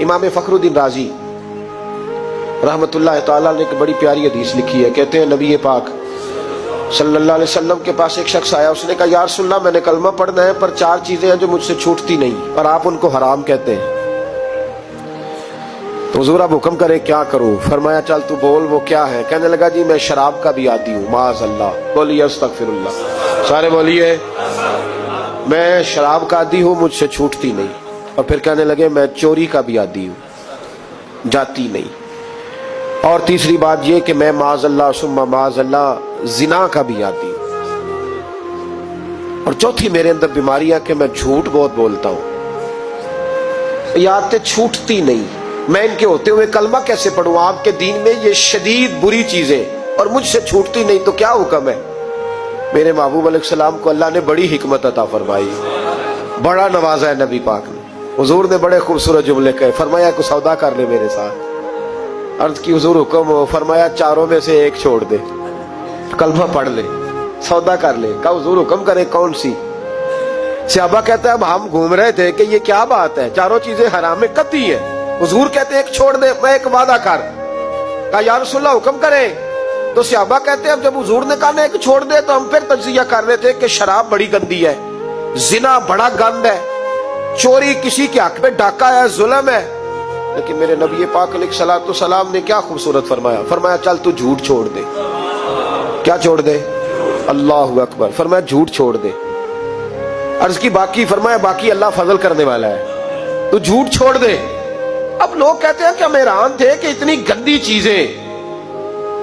इमाम फखरुद्दीन राजी रहमतुल्लाह ताला ने एक बड़ी प्यारी हदीस लिखी है। कहते हैं नबी पाक सल्लल्लाहु अलैहि वसल्लम के पास एक शख्स आया, उसने कहा या रसूलल्लाह मैंने कलमा पढ़ना है पर 4 चीजें हैं जो मुझसे छूटती नहीं और आप उनको हराम कहते हैं, तो हुजूर आप हुक्म करे क्या करूं? फरमाया चल तू बोल वो क्या है? कहने लगा जी मैं शराब का भी आदी हूँ। माज़अल्लाह, बोलिए अस्तगफिरुल्लाह, सारे बोलिए मैं शराब का आदी हूँ, मुझसे छूटती नहीं। और फिर कहने लगे मैं चोरी का भी आदी हूँ, जाती नहीं। और तीसरी बात ये कि मैं माज़अल्लाह सुम्मा माज़अल्लाह जिना का भी आदी हूँ। और चौथी मेरे अंदर बीमारी है कि मैं झूठ बहुत बोलता हूँ। ये आदतें छूटती नहीं, मैं इनके होते हुए कलमा कैसे पढ़ूं? आपके दीन में ये शदीद बुरी चीजें और मुझसे छूटती नहीं, तो क्या हुक्म है? मेरे महबूब अलैहिस्सलाम को अल्लाह ने बड़ी हिकमत अता फरमाई, बड़ा नवाजा है नबी पाक ने। हुजूर ने बड़े खूबसूरत जुमले कहे, फरमाया को सौदा कर ले मेरे साथ। अर्ज की हुजूर हुक्म हो? फरमाया चारों में से एक छोड़ दे, कलमा पढ़ ले, सौदा कर ले। कहा हुजूर हुक्म करे कौन सी? सहाबा कहते हैं अब हम घूम रहे थे कि ये क्या बात है, चारों चीजें हराम में कतई है। हुजूर कहते एक छोड़ दे, मैं एक वादा कर। कहा या रसूलल्लाह हुक्म करे? तो सहाबा कहते हैं अब जब हुजूर ने कहा ना एक छोड़ दे तो हम फिर तज्जिया कर रहे थे कि शराब बड़ी गंदी है, जिना बड़ा गंद है, चोरी किसी के हक में डाका है, जुल्म है। लेकिन मेरे नबी पाक अलैहिस्सलातु सलाम ने क्या खूबसूरत फरमाया, फरमाया चल तू झूठ छोड़ दे। क्या छोड़ दे? अल्लाहु अकबर। फरमाया झूठ छोड़ दे। अर्ज की बाकी? फरमाया बाकी अल्लाह फजल करने वाला है, तू झूठ छोड़ दे। अब लोग कहते हैं कि हम हैरान थे कि इतनी गंदी चीजें,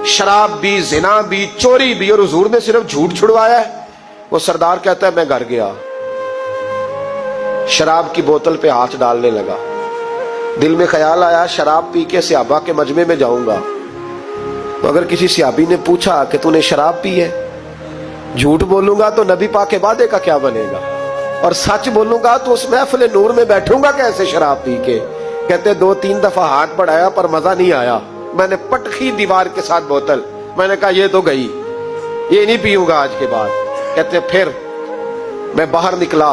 शराब भी, जिना भी, चोरी भी, और हुजूर ने सिर्फ झूठ छुड़वाया है। वो सरदार कहता है मैं घर गया, शराब की बोतल पे हाथ डालने लगा। दिल में ख्याल आया शराब पी के सहाबा के मजमे में जाऊंगा, तो अगर किसी सहाबी ने पूछा कि तूने शराब पी है, झूठ बोलूंगा तो नबी पाक के वादे का क्या बनेगा, और सच बोलूंगा तो उस महफिल नूर में बैठूंगा कैसे शराब पी के? कहते 2-3 दफा हाथ बढ़ाया पर मजा नहीं आया, मैंने पटखी दीवार के साथ बोतल, मैंने कहा ये तो गई, ये नहीं पीऊंगा आज के बाद। कहते फिर मैं बाहर निकला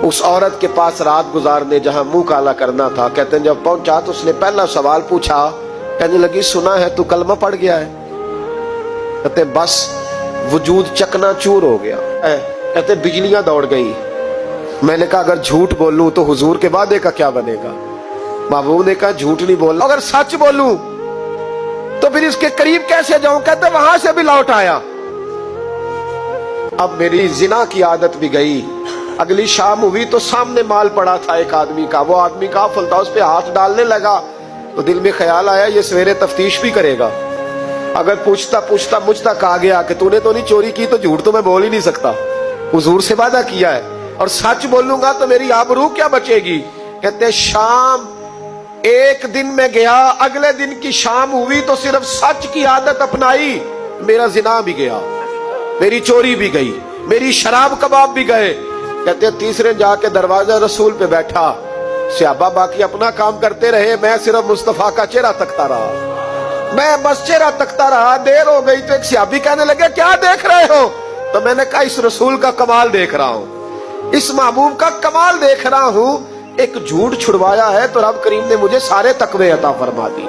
उस औरत के पास रात गुजारने जहां मुंह काला करना था। कहते जब पहुंचा तो उसने पहला सवाल पूछा, कहने लगी सुना है तू कलमा पढ़ गया है? कहते बस वजूद चकनाचूर हो गया। कहते बिजलियां दौड़ गई। मैंने कहा अगर झूठ बोलूं तो हुजूर के वादे का क्या बनेगा? महबूब ने कहा झूठ नहीं बोलना, अगर सच बोलूं तो फिर इसके करीब कैसे जाऊं? कहते वहां से भी लौट आया। अब मेरी जिना की आदत भी गई। अगली शाम हुई तो सामने माल पड़ा था एक आदमी का, वो आदमी काफिल था, उस पे हाथ डालने लगा तो दिल में ख्याल आया ये सवेरे तफ्तीश भी करेगा, अगर पूछता पूछता मुझ तक आ गया कि तूने तो नहीं चोरी की तो झूठ तो मैं बोल ही नहीं सकता, हुजूर से वादा किया है, और सच बोलूंगा तो मेरी आबरू क्या बचेगी। कहते शाम एक दिन में गया, अगले दिन की शाम हुई तो सिर्फ सच की आदत अपनाई, मेरा जिना भी गया, मेरी चोरी भी गई, मेरी शराब कबाब भी गए। कहते तीसरे जाके दरवाजा रसूल पे बैठा, सहाबा बाकी अपना काम करते रहे, मैं सिर्फ मुस्तफा का चेहरा तकता रहा, मैं बस चेहरा तकता रहा। देर हो गई तो एक सहाबी कहने लगे क्या देख रहे हो? तो मैंने कहा इस रसूल का कमाल देख रहा हूं, इस महबूब का कमाल देख रहा हूं। एक झूठ छुड़वाया है तो रब करीम ने मुझे सारे तकवे अता फरमा दी।